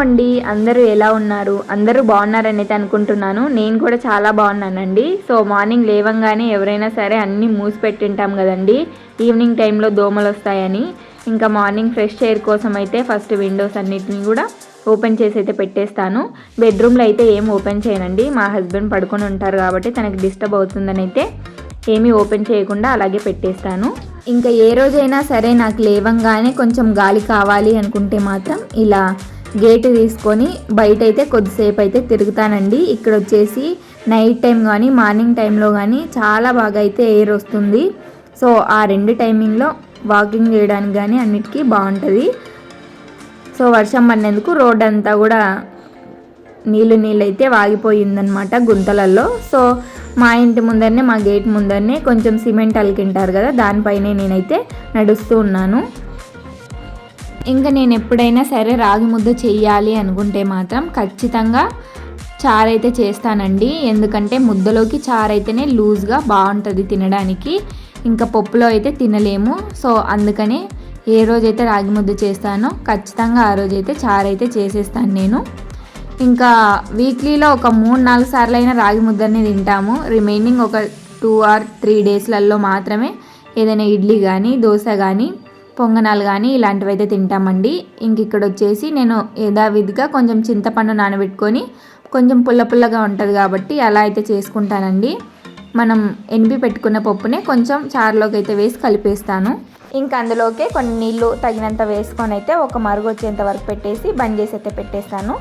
అండి, అందరూ ఎలా ఉన్నారు? అందరూ బాగున్నారని అయితే అనుకుంటున్నాను. నేను కూడా చాలా బాగున్నానండి. సో మార్నింగ్ లేవంగానే ఎవరైనా సరే అన్నీ మూసి పెట్టింటాం కదండి, ఈవినింగ్ టైంలో దోమలు వస్తాయని. ఇంకా మార్నింగ్ ఫ్రెష్ ఎయిర్ కోసం అయితే ఫస్ట్ విండోస్ అన్నిటిని కూడా ఓపెన్ చేసి అయితే పెట్టేస్తాను. బెడ్రూమ్లో అయితే ఏం ఓపెన్ చేయనండి, మా హస్బెండ్ పడుకొని ఉంటారు కాబట్టి తనకి డిస్టర్బ్ అవుతుందని అయితే ఏమీ ఓపెన్ చేయకుండా అలాగే పెట్టేస్తాను. ఇంకా ఏ రోజైనా సరే నాకు లేవంగానే కొంచెం గాలి కావాలి అనుకుంటే మాత్రం ఇలా గేట్ తీసుకొని బయట అయితే కొద్దిసేపు అయితే తిరుగుతానండి. ఇక్కడ వచ్చేసి నైట్ టైం కానీ మార్నింగ్ టైంలో కానీ చాలా బాగా అయితే ఎయిర్ వస్తుంది. సో ఆ రెండు టైమింగ్లో వాకింగ్ చేయడానికి కానీ అన్నిటికీ బాగుంటుంది. సో వర్షం పడినందుకు రోడ్ అంతా కూడా నీళ్ళు అయితే వాగిపోయిందనమాట గుంతలలో. సో మా ఇంటి ముందరనే, మా గేట్ ముందరనే కొంచెం సిమెంట్ అలికింటారు కదా, దానిపైనే నేనైతే నడుస్తూ ఉన్నాను. ఇంకా నేను ఎప్పుడైనా సరే రాగి ముద్ద చెయ్యాలి అనుకుంటే మాత్రం ఖచ్చితంగా చారు అయితే చేస్తానండి. ఎందుకంటే ముద్దలోకి చారు అయితేనే లూజ్గా బాగుంటుంది తినడానికి, ఇంకా పప్పులో అయితే తినలేము. సో అందుకనే ఏ రోజైతే రాగి ముద్ద చేస్తానో ఖచ్చితంగా ఆ రోజైతే చారు అయితే చేసేస్తాను నేను. ఇంకా వీక్లీలో ఒక 3-4 సార్లు అయినా రాగి ముద్దనే తింటాము. రిమైనింగ్ ఒక 2 or 3 డేస్లలో మాత్రమే ఏదైనా ఇడ్లీ కానీ, దోశ కానీ, పొంగనాలు కానీ ఇలాంటివి అయితే తింటామండి. ఇంక ఇక్కడ వచ్చేసి నేను యథావిధిగా కొంచెం చింతపండు నానబెట్టుకొని, కొంచెం పుల్లగా ఉంటుంది కాబట్టి అలా అయితే చేసుకుంటానండి. మనం ఎనిపి పెట్టుకున్న పప్పునే కొంచెం చారులోకి అయితే వేసి కలిపేస్తాను. ఇంకా అందులోకే కొన్ని నీళ్ళు తగినంత వేసుకొని అయితే ఒక మరుగు వచ్చేంత వరకు పెట్టేసి బంద్ చేసి అయితే పెట్టేస్తాను.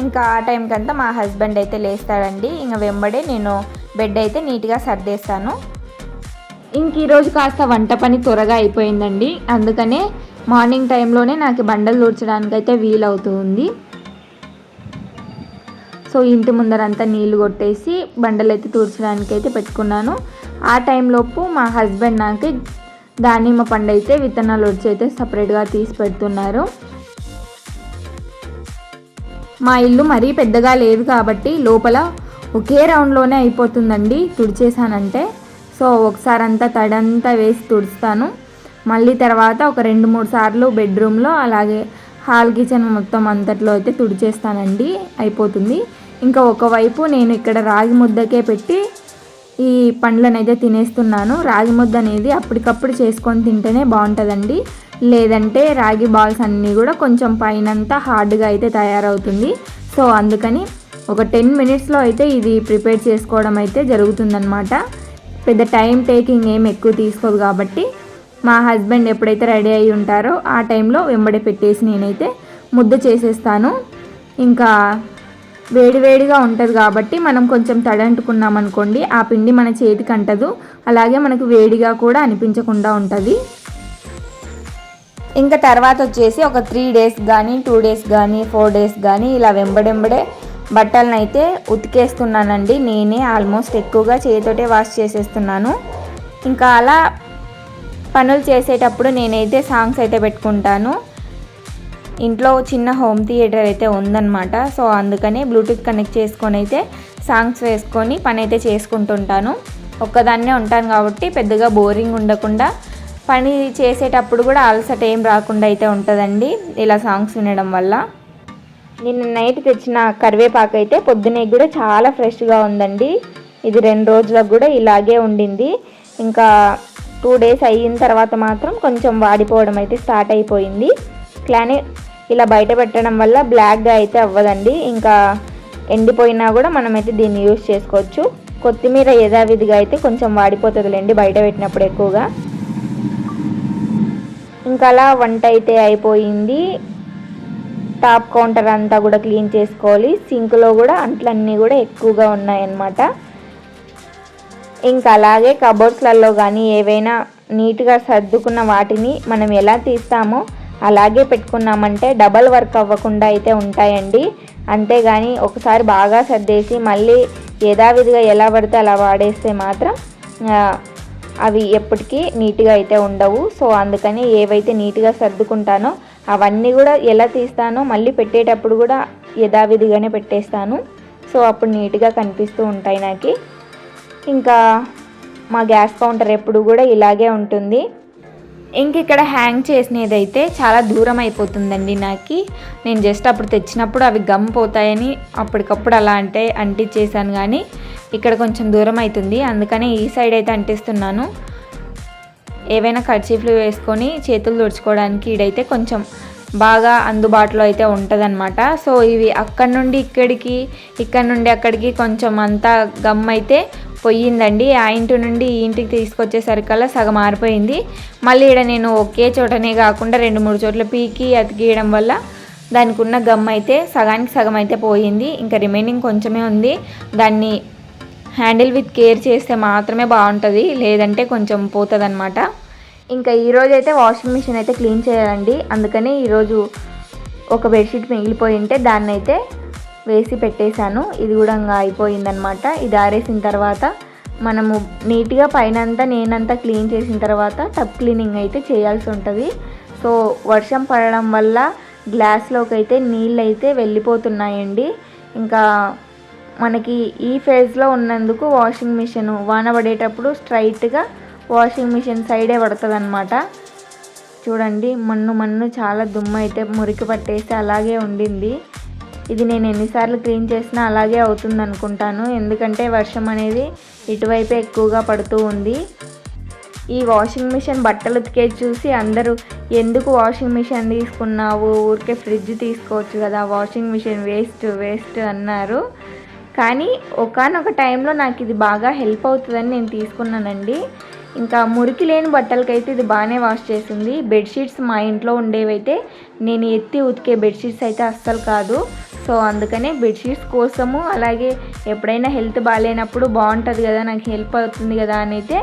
ఇంకా ఆ టైంకి అంతా మా హస్బెండ్ అయితే లేస్తాడండి. ఇంకా వెంబడే నేను బెడ్ అయితే నీట్గా సర్దేస్తాను. ఇంక ఈరోజు కాస్త వంట పని త్వరగా అయిపోయిందండి, అందుకనే మార్నింగ్ టైంలోనే నాకు బండలు తుడచడానికి అయితే వీలవుతుంది. సో ఇంటి ముందరంతా నీళ్లు కొట్టేసి బండలు అయితే తుడచడానికి అయితే పెట్టుకున్నాను. ఆ టైంలోపు మా హస్బెండ్ నాకు దానిమ్మ పండు అయితే విత్తనాలు వచ్చి అయితే సపరేట్గా తీసి పెడుతున్నారు. మా ఇల్లు మరీ పెద్దగా లేదు కాబట్టి లోపల ఒకే రౌండ్లోనే అయిపోతుందండి తుడిచేసానంటే. సో ఒకసారి అంతా తడంతా వేసి తుడుస్తాను. మళ్ళీ తర్వాత ఒక 2-3 సార్లు బెడ్రూమ్లో, అలాగే హాల్ కిచెన్ మొత్తం అంతట్లో అయితే తుడిచేస్తానండి, అయిపోతుంది. ఇంకా ఒకవైపు నేను ఇక్కడ రాగి ముద్దకే పెట్టి ఈ పండ్లను అయితే తినేస్తున్నాను. రాగి ముద్ద అనేది అప్పటికప్పుడు చేసుకొని తింటేనే బాగుంటుందండి, లేదంటే రాగి బాల్స్ అన్నీ కూడా కొంచెం పైనంతా హార్డ్గా అయితే తయారవుతుంది. సో అందుకని ఒక 10 మినిట్స్లో అయితే ఇది ప్రిపేర్ చేసుకోవడం అయితే జరుగుతుందన్నమాట. పెద్ద టైం టేకింగ్ ఏం ఎక్కువ తీసుకోదు కాబట్టి మా హస్బెండ్ ఎప్పుడైతే రెడీ అయి ఉంటారో ఆ టైంలో వెంబడి పెట్టేసి నేనైతే ముద్ద చేసేస్తాను. ఇంకా వేడివేడిగా ఉంటుంది కాబట్టి మనం కొంచెం తడంటుకున్నాం అనుకోండి, ఆ పిండి మన చేతికి అంటదు, అలాగే మనకు వేడిగా కూడా అనిపించకుండా ఉంటుంది. ఇంకా తర్వాత వచ్చేసి ఒక 3 డేస్ కానీ, 2 డేస్ కానీ, 4 డేస్ కానీ ఇలా వెంబడెంబడే బట్టలను అయితే ఉతికేస్తున్నానండి. నేనే ఆల్మోస్ట్ ఎక్కువగా చేతితోటే వాష్ చేసేస్తున్నాను. ఇంకా అలా పనులు చేసేటప్పుడు నేనైతే సాంగ్స్ అయితే పెట్టుకుంటాను. ఇంట్లో చిన్న హోమ్ థియేటర్ అయితే ఉందన్నమాట. సో అందుకనే బ్లూటూత్ కనెక్ట్ చేసుకొని అయితే సాంగ్స్ వేసుకొని పని అయితే చేసుకుంటుంటాను. ఒక్కదాన్నే ఉంటాను కాబట్టి పెద్దగా బోరింగ్ ఉండకుండా, పని చేసేటప్పుడు కూడా అలసట ఏం రాకుండా అయితే ఉంటుందండి ఇలా సాంగ్స్ వినడం వల్ల. నిన్న నైట్ తెచ్చిన కరివేపాకు అయితే పొద్దునే కూడా చాలా ఫ్రెష్గా ఉందండి. ఇది 2 రోజులకు కూడా ఇలాగే ఉండింది. ఇంకా 2 డేస్ అయిన తర్వాత మాత్రం కొంచెం వాడిపోవడం అయితే స్టార్ట్ అయిపోయింది. ఇట్లానే ఇలా బయట పెట్టడం వల్ల బ్లాక్గా అయితే అవ్వదండి. ఇంకా ఎండిపోయినా కూడా మనమైతే దీన్ని యూజ్ చేసుకోవచ్చు. కొత్తిమీర యథావిధిగా అయితే కొంచెం వాడిపోతుందిలేండి బయట పెట్టినప్పుడు ఎక్కువగా. ఇంకా అలా వంట అయితే అయిపోయింది. టాప్ కౌంటర్ అంతా కూడా క్లీన్ చేసుకోవాలి. సింక్లో కూడా అంట్లన్నీ కూడా ఎక్కువగా ఉన్నాయన్నమాట. ఇంకా అలాగే కబోర్డ్స్లలో కానీ ఏవైనా నీట్గా సర్దుకున్న వాటిని మనం ఎలా తీస్తామో అలాగే పెట్టుకున్నామంటే డబల్ వర్క్ అవ్వకుండా అయితే ఉంటాయండి. అంతేగాని ఒకసారి బాగా సర్దేసి మళ్ళీ యథావిధిగా ఎలా పడితే అలా వాడేస్తే మాత్రం అవి ఎప్పటికీ నీట్గా అయితే ఉండవు. సో అందుకని ఏవైతే నీట్గా సర్దుకుంటానో అవన్నీ కూడా ఎలా తీస్తానో మళ్ళీ పెట్టేటప్పుడు కూడా యథావిధిగానే పెట్టేస్తాను. సో అప్పుడు నీట్గా కనిపిస్తూ ఉంటాయి నాకు. ఇంకా మా గ్యాస్ కౌంటర్ ఎప్పుడు కూడా ఇలాగే ఉంటుంది. ఇంక ఇక్కడ హ్యాంగ్ చేసినది అయితే చాలా దూరం అయిపోతుందండి నాకు. నేను జస్ట్ అప్పుడు తెచ్చినప్పుడు అవి గమ్ పోతాయని అప్పటికప్పుడు అలా అంటించేసాను, కానీ ఇక్కడ కొంచెం దూరం అవుతుంది, అందుకని ఈ సైడ్ అయితే అంటిస్తున్నాను. ఏవైనా కర్చీఫ్లు వేసుకొని చేతులు తుడుచుకోవడానికి ఇదైతే కొంచెం బాగా అందుబాటులో అయితే ఉంటుందన్నమాట. సో ఇవి అక్కడి నుండి ఇక్కడికి, ఇక్కడ నుండి అక్కడికి కొంచెం అంతా గమ్ అయితే పోయిందండి. ఆ ఇంటి నుండి ఈ ఇంటికి తీసుకొచ్చేసరికల్లా సగం మారిపోయింది. మళ్ళీ ఇక్కడ నేను ఒకే చోటనే కాకుండా 2-3 చోట్ల పీకి అతికియడం వల్ల దానికి ఉన్న గమ్ అయితే సగానికి సగం అయితే పోయింది. ఇంకా రిమైనింగ్ కొంచెమే ఉంది. దాన్ని హ్యాండిల్ విత్ కేర్ చేస్తే మాత్రమే బాగుంటుంది, లేదంటే కొంచెం పోతుంది అనమాట. ఇంకా ఈరోజు అయితే వాషింగ్ మిషన్ అయితే క్లీన్ చేయాలండి. అందుకని ఈరోజు ఒక బెడ్షీట్ మిగిలిపోయి ఉంటే దాన్ని అయితే వేసి పెట్టేశాను. ఇది కూడా ఇంకా అయిపోయిందనమాట. ఇది ఆరేసిన తర్వాత మనము నీట్గా పైనంతా నేనంతా క్లీన్ చేసిన తర్వాత టబ్ క్లీనింగ్ అయితే చేయాల్సి ఉంటుంది. సో వర్షం పడడం వల్ల గ్లాస్లోకి అయితే నీళ్ళు అయితే వెళ్ళిపోతున్నాయండి. ఇంకా మనకి ఈ ఫేజ్లో ఉన్నందుకు వాషింగ్ మిషన్ వాన పడేటప్పుడు స్ట్రైట్గా వాషింగ్ మిషన్ సైడే పడుతుంది అనమాట. చూడండి, మన్ను చాలా దుమ్ము అయితే మురికి పట్టేసి అలాగే ఉండింది. ఇది నేను ఎన్నిసార్లు క్లీన్ చేసినా అలాగే అవుతుంది అనుకుంటాను, ఎందుకంటే వర్షం అనేది ఇటువైపే ఎక్కువగా పడుతూ ఉంది. ఈ వాషింగ్ మిషన్ బట్టలు ఉతికేది చూసి అందరూ ఎందుకు వాషింగ్ మిషన్ తీసుకున్నావు, ఊరికే ఫ్రిడ్జ్ తీసుకోవచ్చు కదా, వాషింగ్ మిషన్ వేస్ట్ అన్నారు. కానీ ఒకానొక టైంలో నాకు ఇది బాగా హెల్ప్ అవుతుందని నేను తీసుకున్నానండి. ఇంకా మురికి లేని బట్టలకైతే ఇది బాగానే వాష్ చేసింది. బెడ్షీట్స్ మా ఇంట్లో ఉండేవైతే నేను ఎత్తి ఉతికే బెడ్షీట్స్ అయితే అస్సలు కాదు. సో అందుకనే బెడ్షీట్స్ కోసము, అలాగే ఎప్పుడైనా హెల్త్ బాగాలేనప్పుడు బాగుంటుంది కదా, నాకు హెల్ప్ అవుతుంది కదా అని అయితే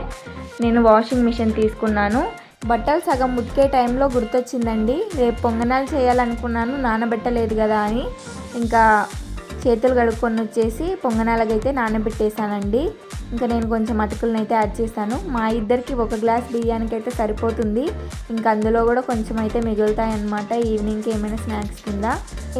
నేను వాషింగ్ మిషన్ తీసుకున్నాను. బట్టలు సగం ఉతికే టైంలో గుర్తొచ్చిందండి, రేపు పొంగనాలు చేయాలనుకున్నాను, నానబెట్టలేదు కదా అని ఇంకా చేతులు కడుక్కొని వచ్చేసి పొంగనాలకైతే నానబెట్టేశానండి. ఇంకా నేను కొంచెం అటుకులను అయితే యాడ్ చేశాను. మా ఇద్దరికి 1 గ్లాస్ బియ్యానికి అయితే సరిపోతుంది. ఇంకా అందులో కూడా కొంచెం అయితే మిగులుతాయి అన్నమాట ఈవినింగ్కి ఏమైనా స్నాక్స్ కింద.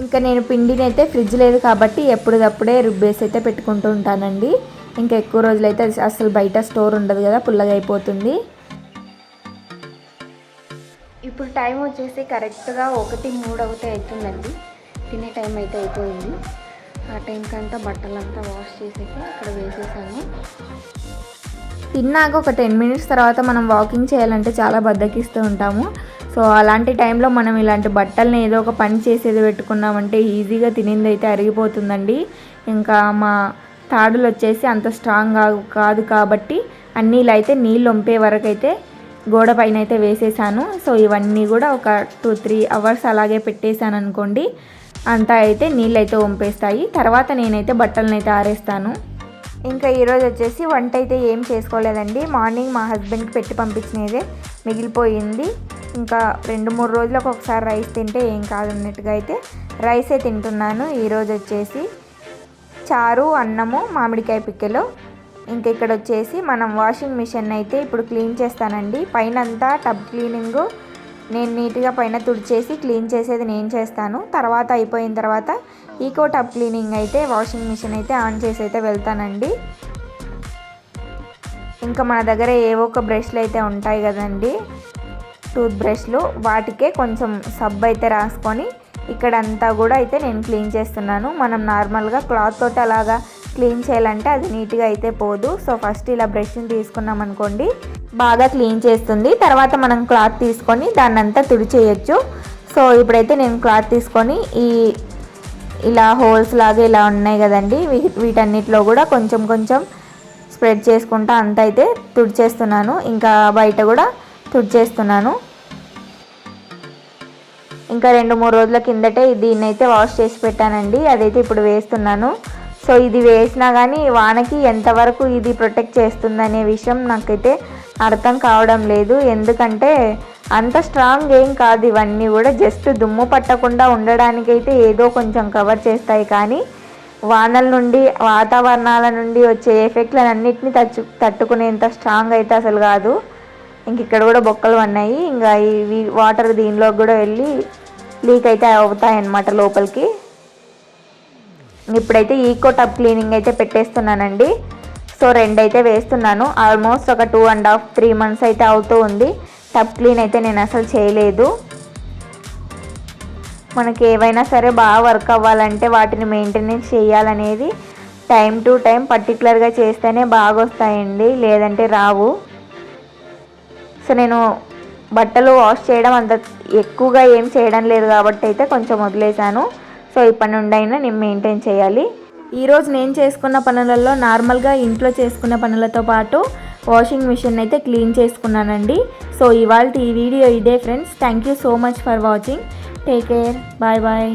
ఇంకా నేను పిండిని అయితే ఫ్రిడ్జ్ లేదు కాబట్టి ఎప్పటికప్పుడే రుబ్బేసి అయితే పెట్టుకుంటూ ఉంటానండి. ఇంకా ఎక్కువ రోజులైతే అసలు బయట స్టోర్ ఉండదు కదా, పుల్లగా అయిపోతుంది. ఇప్పుడు టైం వచ్చేసి కరెక్ట్గా 1:03 అయితే అవుతుందండి. తినే టైం అయితే అయిపోయింది. ఆ టైంకి అంతా బట్టలంతా వాష్ చేసేసి అక్కడ వేసేసాను. తిన్నాక ఒక 10 మినిట్స్ తర్వాత మనం వాకింగ్ చేయాలంటే చాలా బద్ధకిస్తూ ఉంటాము. సో అలాంటి టైంలో మనం ఇలాంటి బట్టల్ని ఏదో ఒక పని చేసేది పెట్టుకున్నామంటే ఈజీగా తినింది అయితే అరిగిపోతుందండి. ఇంకా మా తాడులు వచ్చేసి అంత స్ట్రాంగ్ కాదు కాబట్టి అన్నీ ఇలా అయితే నీళ్ళు వంపే వరకు అయితే గోడ పైన అయితే వేసేసాను. సో ఇవన్నీ కూడా ఒక 2-3 అవర్స్ అలాగే పెట్టేశాను అనుకోండి, అంతా అయితే నీళ్ళు అయితే వంపేస్తాయి. తర్వాత నేనైతే బట్టలను అయితే ఆరేస్తాను. ఇంకా ఈరోజు వచ్చేసి వంట అయితే ఏం చేసుకోలేదండి. మార్నింగ్ మా హస్బెండ్కి పెట్టి పంపించినదే మిగిలిపోయింది. ఇంకా 2-3 రోజులకు ఒకసారి రైస్ తింటే ఏం కాదన్నట్టుగా అయితే రైసే తింటున్నాను. ఈరోజు వచ్చేసి చారు, అన్నము, మామిడికాయ పిక్కలు. ఇంకా ఇక్కడ వచ్చేసి మనం వాషింగ్ మిషన్ అయితే ఇప్పుడు క్లీన్ చేస్తానండి. పైన అంతా టబ్ క్లీనింగు నేను నీట్గా పైన తుడిచేసి క్లీన్ చేసేది నేను చేస్తాను. తర్వాత అయిపోయిన తర్వాత ఈకో టబ్ క్లీనింగ్ అయితే వాషింగ్ మిషన్ అయితే ఆన్ చేసి అయితే వెళ్తానండి. ఇంకా మన దగ్గర ఏవో ఒక బ్రష్లు అయితే ఉంటాయి కదండి, టూత్ బ్రష్లు, వాటికే కొంచెం సబ్బు అయితే రాసుకొని ఇక్కడంతా కూడా అయితే నేను క్లీన్ చేస్తున్నాను. మనం నార్మల్గా క్లాత్ తోటి అలాగా క్లీన్ చేయాలంటే అది నీట్గా అయితే పోదు. సో ఫస్ట్ ఇలా బ్రష్ని తీసుకున్నాం అనుకోండి, బాగా క్లీన్ చేస్తుంది. తర్వాత మనం క్లాత్ తీసుకొని దాన్ని అంతా తుడిచేయచ్చు. సో ఇప్పుడైతే నేను క్లాత్ తీసుకొని ఇలా హోల్స్ లాగా ఇలా ఉన్నాయి కదండి, వీటన్నిటిలో కూడా కొంచెం కొంచెం స్ప్రెడ్ చేసుకుంటా అంత అయితే తుడిచేస్తున్నాను. ఇంకా బయట కూడా తుడిచేస్తున్నాను. ఇంకా 2-3 రోజుల కిందటే దీన్ని అయితే వాష్ చేసి పెట్టానండి, అదైతే ఇప్పుడు వేస్తున్నాను. సో ఇది వేసినా కానీ వానకి ఎంతవరకు ఇది ప్రొటెక్ట్ చేస్తుందనే విషయం నాకైతే అర్థం కావడం లేదు. ఎందుకంటే అంత స్ట్రాంగ్ ఏం కాదు, ఇవన్నీ కూడా జస్ట్ దుమ్ము పట్టకుండా ఉండడానికైతే ఏదో కొంచెం కవర్ చేస్తాయి. కానీ వానల నుండి, వాతావరణాల నుండి వచ్చే ఎఫెక్ట్లన్నింటినీ తట్టుకునేంత స్ట్రాంగ్ అయితే అసలు కాదు. ఇంక ఇక్కడ కూడా బొక్కలు ఉన్నాయి. ఇంకా ఇవి వాటర్ దీనిలోకి కూడా వెళ్ళి లీక్ అయితే అవుతాయి అన్నమాట లోపలికి. ఇప్పుడైతే ఈకో టబ్ క్లీనింగ్ అయితే పెట్టేస్తున్నానండి. సో 2 అయితే వేస్తున్నాను. ఆల్మోస్ట్ ఒక 2.5-3 మంత్స్ అయితే అవుతూ ఉంది. టబ్ క్లీన్ అయితే నేను అసలు చేయలేదు. మనకి ఏవైనా సరే బాగా వర్క్ అవ్వాలంటే వాటిని మెయింటెనెన్స్ చేయాలనేది టైం టు టైం పర్టికులర్గా చేస్తేనే బాగా వస్తాయండి, లేదంటే రావు. సో నేను బట్టలు వాష్ చేయడం అంత ఎక్కువగా ఏం చేయడం లేదు కాబట్టి అయితే కొంచెం వదిలేశాను. సో ఇప్పటి నుండి అయినా నేను మెయింటైన్ చేయాలి. ఈరోజు నేను చేసుకున్న పనులలో నార్మల్గా ఇంట్లో చేసుకున్న పనులతో పాటు వాషింగ్ మిషన్ అయితే క్లీన్ చేసుకున్నానండి. సో ఇవాళ ఈ వీడియో ఇదే friends. Thank you so much for watching. Take care. Bye bye.